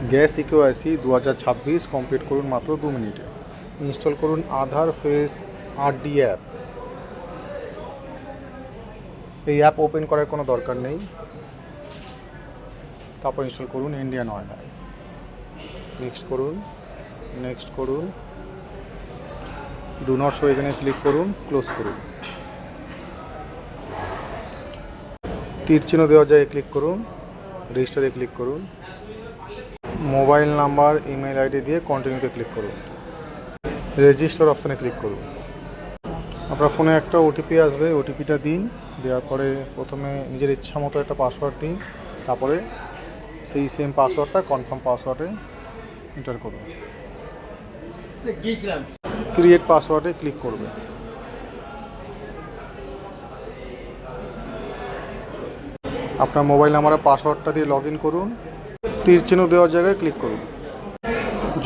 Gas eKYC 2026 complete করুন মাত্র 2 মিনিটে। ইনস্টল করুন আধার ফেস আরডি অ্যাপ। এই অ্যাপ ওপেন করার কোনো দরকার নেই। তারপর ইনস্টল করুন ইন্ডিয়ান অয়েল। নেক্সট করুন, নেক্সট করুন, ডু নট শো এখানে ক্লিক করুন, ক্লোজ করুন। তীর চিহ্ন দেওয়া যায় ক্লিক করুন, রেজিস্টারে ক্লিক করুন, মোবাইল নাম্বার ইমেল আইডি দিয়ে কন্টিনিউতে ক্লিক করুন, রেজিস্টার অপশানে ক্লিক করুন। আপনার ফোনে একটা ওটিপি আসবে, ওটিপিটা দিন। দেওয়ার পরে প্রথমে নিজের ইচ্ছা মতো একটা পাসওয়ার্ড দিন, তারপরে সেই সেম পাসওয়ার্ডটা কনফার্ম পাসওয়ার্ডে এন্টার করুন। ক্রিয়েট পাসওয়ার্ডে ক্লিক করবে। আপনার মোবাইল নাম্বারে পাসওয়ার্ডটা দিয়ে লগ ইন করুন, তীর চিহ্ন দেওয়ার জায়গায় ক্লিক করুন।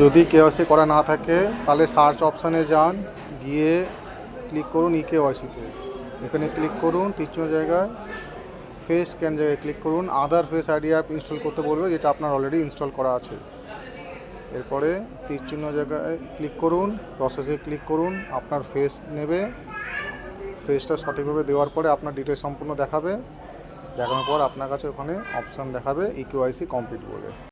যদি কেওয়াইসি করা না থাকে তাহলে সার্চ অপশানে যান, গিয়ে ক্লিক করুন ইকেওয়াইসিতে। এখানে ক্লিক করুন, তীর চিহ্ন জায়গায় ফেস স্ক্যান জায়গায় ক্লিক করুন। আধার ফেস আইডি অ্যাপ ইনস্টল করতে বলবে, যেটা আপনার অলরেডি ইনস্টল করা আছে। এরপরে তীর চিহ্ন জায়গায় ক্লিক করুন, প্রসেসে ক্লিক করুন। আপনার ফেস নেবে, ফেসটা সঠিকভাবে দেওয়ার পরে আপনার ডিটেলস সম্পূর্ণ দেখাবে। দেখানোর পর আপনার কাছে ওখানে অপশান দেখাবে ইকেওয়াইসি কমপ্লিট বলে।